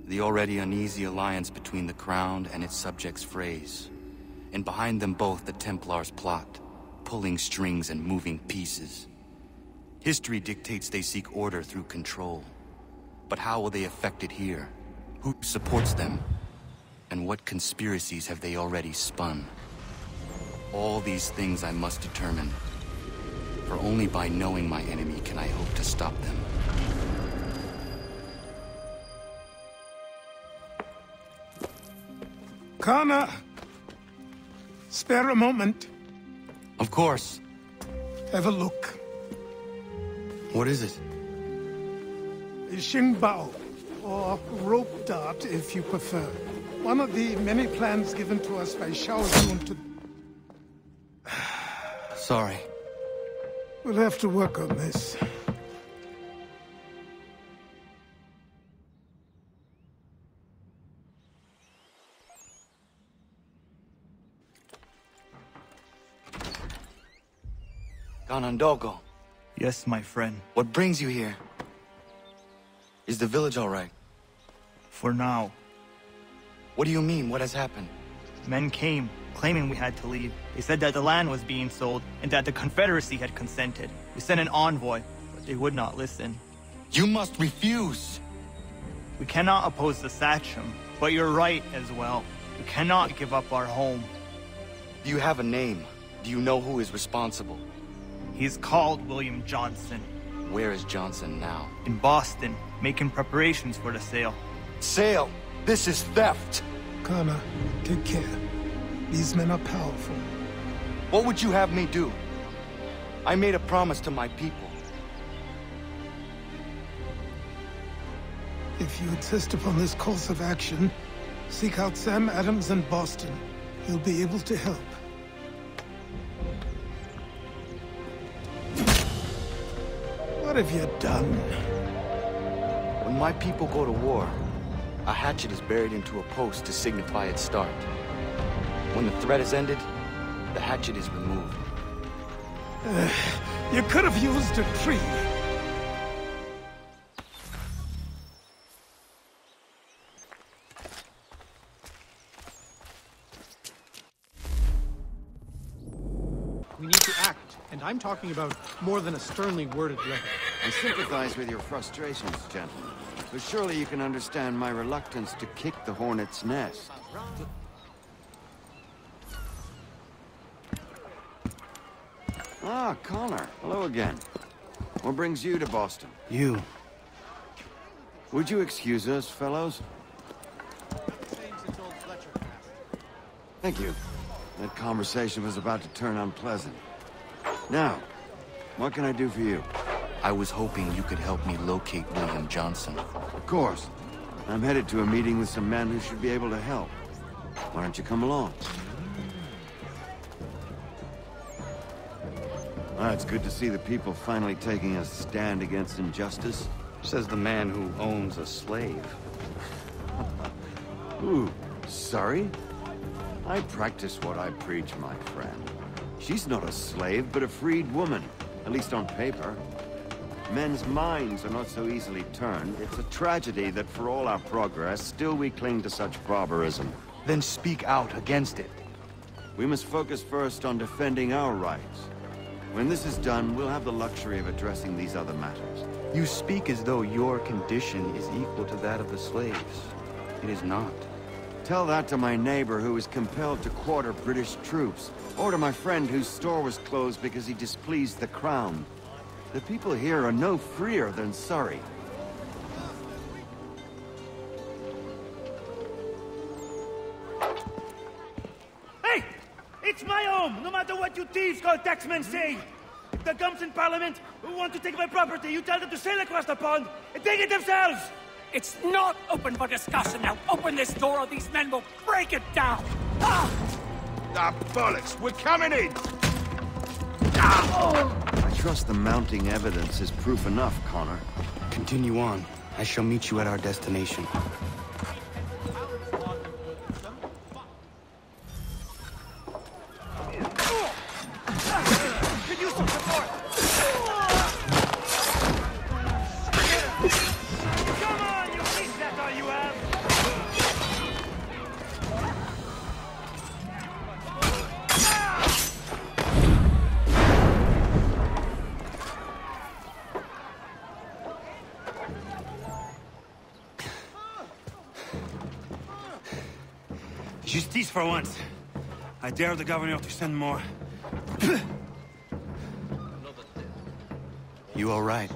The already uneasy alliance between the Crown and its subjects frays. And behind them both the Templars plot, pulling strings and moving pieces. History dictates they seek order through control. But how will they affect it here? Who supports them? And what conspiracies have they already spun? All these things I must determine. For only by knowing my enemy can I hope to stop them. Connor! Spare a moment. Of course. Have a look. What is it? Xingbao, or rope dart if you prefer. One of the many plans given to us by Shao Yun to... Sorry. We'll have to work on this. Ganondogo, Yes, my friend. what brings you here? Is the village all right? For now. What do you mean? What has happened? Men came, claiming we had to leave. They said that the land was being sold, and that the Confederacy had consented. We sent an envoy, but they would not listen. You must refuse! We cannot oppose the Sachem, but you're right as well. We cannot give up our home. Do you have a name? Do you know who is responsible? He's called William Johnson. Where is Johnson now? In Boston, making preparations for the sale. Sale! This is theft! Connor, take care. These men are powerful. What would you have me do? I made a promise to my people. If you insist upon this course of action, seek out Sam Adams in Boston. He'll be able to help. What have you done? When my people go to war, a hatchet is buried into a post to signify its start. When the threat is ended, the hatchet is removed. You could have used a tree. We need to act, and I'm talking about more than a sternly worded letter. I sympathize with your frustrations, gentlemen. But surely you can understand my reluctance to kick the hornet's nest. Ah, Connor. Hello again. What brings you to Boston? You. Would you excuse us, fellows? Thank you. That conversation was about to turn unpleasant. Now, what can I do for you? I was hoping you could help me locate William Johnson. Of course. I'm headed to a meeting with some men who should be able to help. Why don't you come along? It's good to see the people finally taking a stand against injustice. Says the man who owns a slave. Ooh, sorry? I practice what I preach, my friend. She's not a slave, but a freed woman, at least on paper. Men's minds are not so easily turned. It's a tragedy that for all our progress, still we cling to such barbarism. Then speak out against it. We must focus first on defending our rights. When this is done, we'll have the luxury of addressing these other matters. You speak as though your condition is equal to that of the slaves. It is not. Tell that to my neighbor who was compelled to quarter British troops, or to my friend whose store was closed because he displeased the Crown. The people here are no freer than Surrey. Hey! It's my home, no matter what you thieves called taxmen say! If the gums in Parliament who want to take my property, you tell them to sail across the pond and take it themselves! It's not open for discussion now. Open this door or these men will break it down. Ah! Ah, bollocks! We're coming in! I trust the mounting evidence is proof enough, Connor. Continue on. I shall meet you at our destination. Could use some support! Come on, you think that's all you have? Justice for once. I dare the governor to send more. You all right?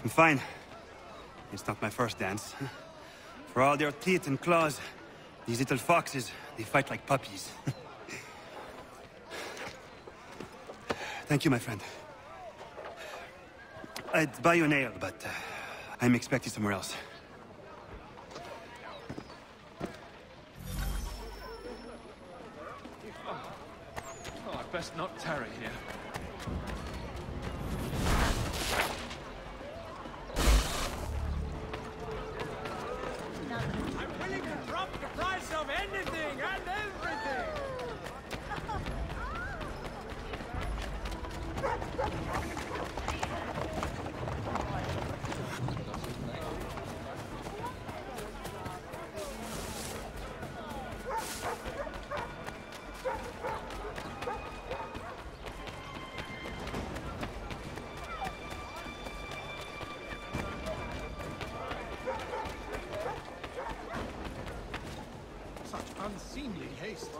I'm fine. It's not my first dance. For all their teeth and claws, these little foxes, they fight like puppies. Thank you, my friend. I'd buy you an ale, but I'm expected somewhere else. Oh, I'd best not tarry here. I'm willing to drop the price of anything and everything! Such unseemly haste.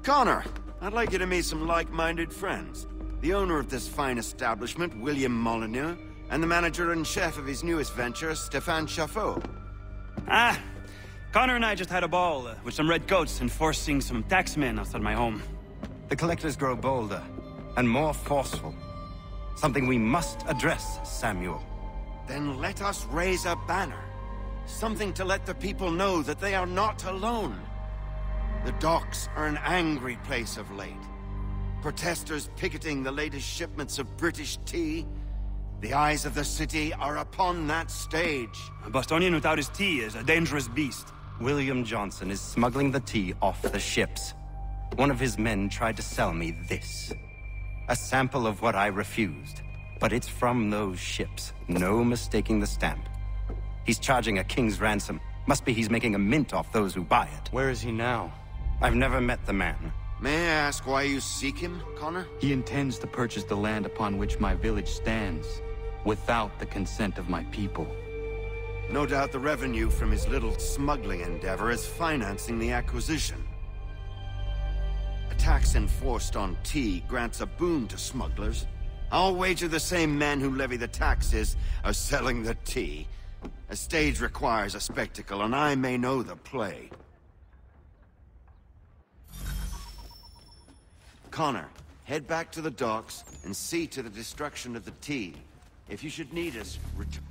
Connor, I'd like you to meet some like-minded friends. The owner of this fine establishment, William Molyneux, and the manager and chef of his newest venture, Stéphane Chaffeau. Ah! Connor and I just had a ball with some redcoats enforcing some taxmen outside my home. The collectors grow bolder and more forceful. Something we must address, Samuel. Then let us raise a banner. Something to let the people know that they are not alone. The docks are an angry place of late. Protesters picketing the latest shipments of British tea. The eyes of the city are upon that stage. A Bostonian without his tea is a dangerous beast. William Johnson is smuggling the tea off the ships. One of his men tried to sell me this. A sample of what I refused. But it's from those ships. No mistaking the stamp. He's charging a king's ransom. Must be he's making a mint off those who buy it. Where is he now? I've never met the man. May I ask why you seek him, Connor? He intends to purchase the land upon which my village stands, without the consent of my people. No doubt the revenue from his little smuggling endeavor is financing the acquisition. A tax enforced on tea grants a boon to smugglers. I'll wager the same men who levy the taxes are selling the tea. A stage requires a spectacle, and I may know the play. Connor, head back to the docks and see to the destruction of the tea. If you should need us, return.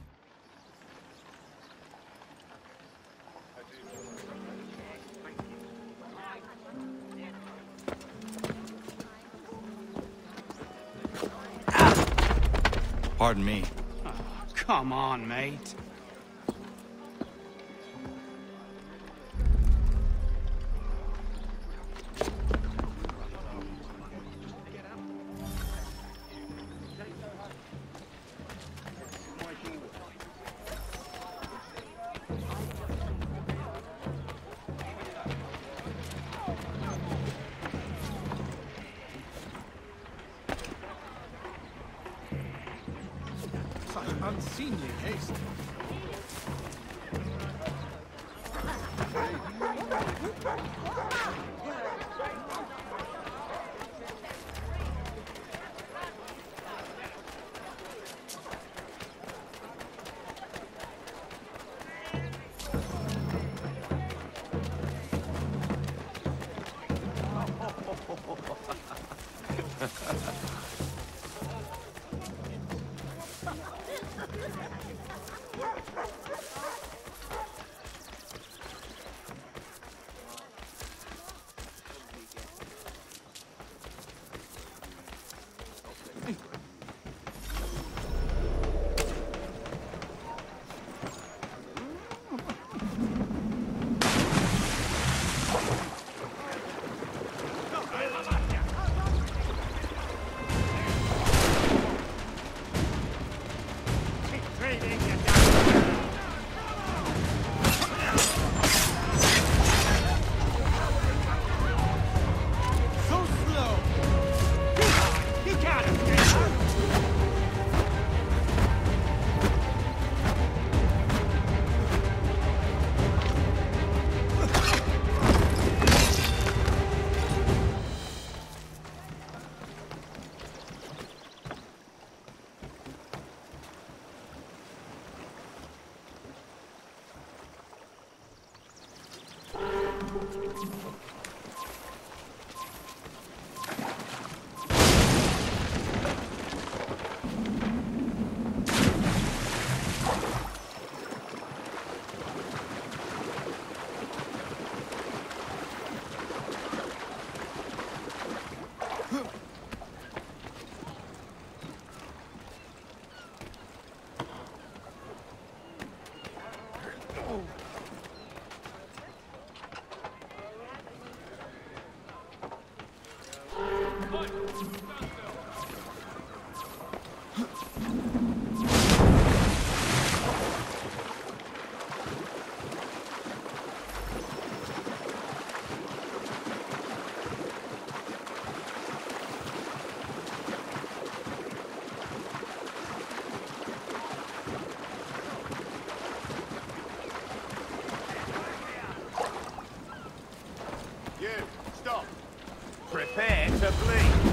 Pardon me. Oh, come on, mate. Such unseemly haste. Prepare to bleed.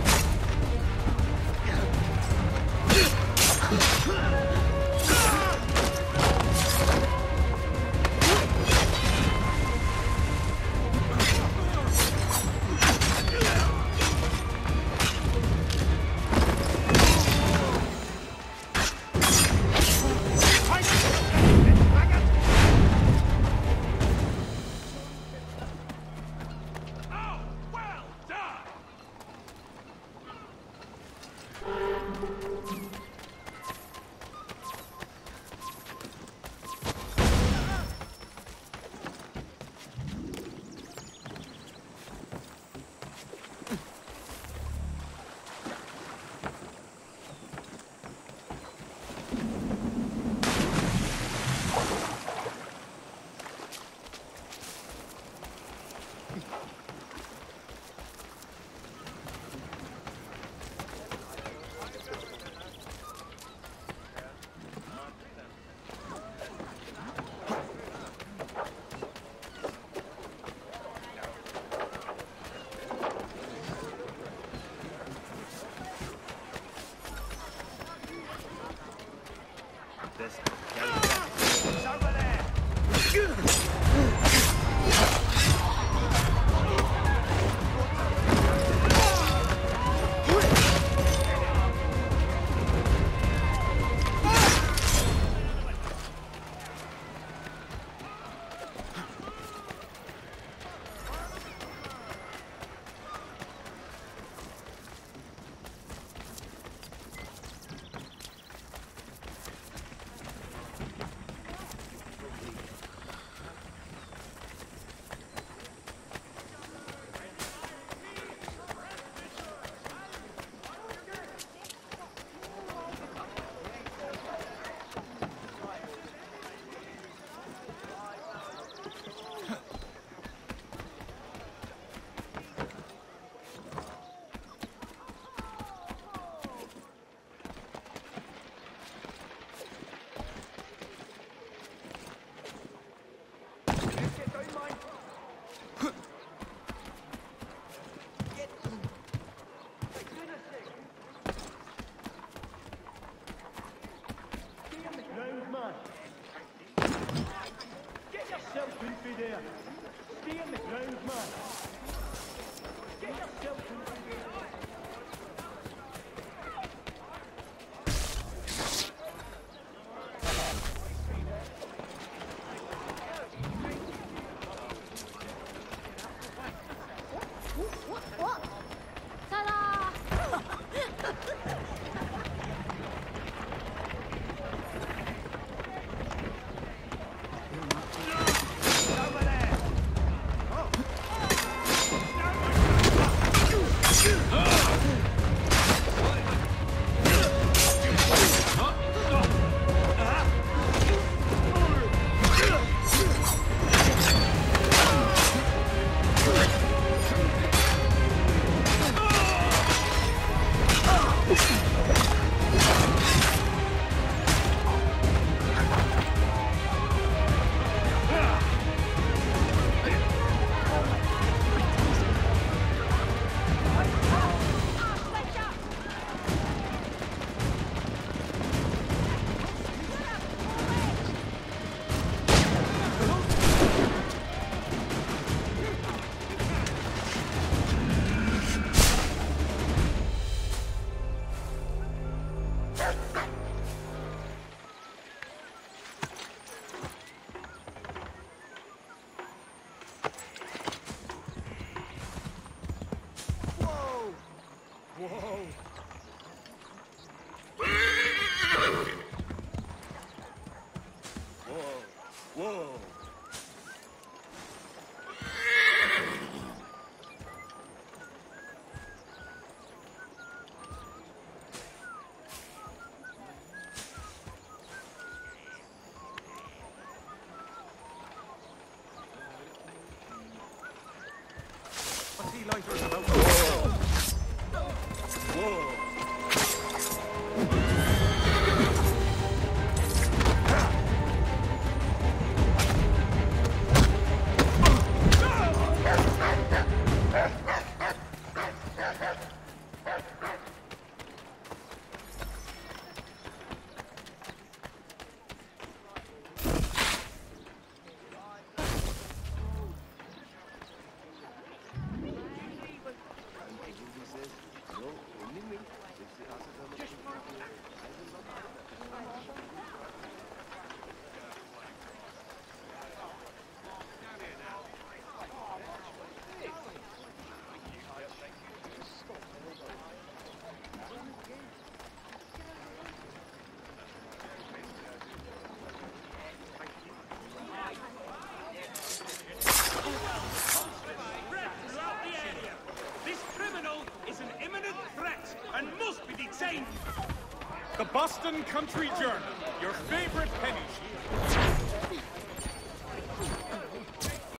lighters about. Whoa! Whoa! The Boston Country Journal, your favorite penny sheet.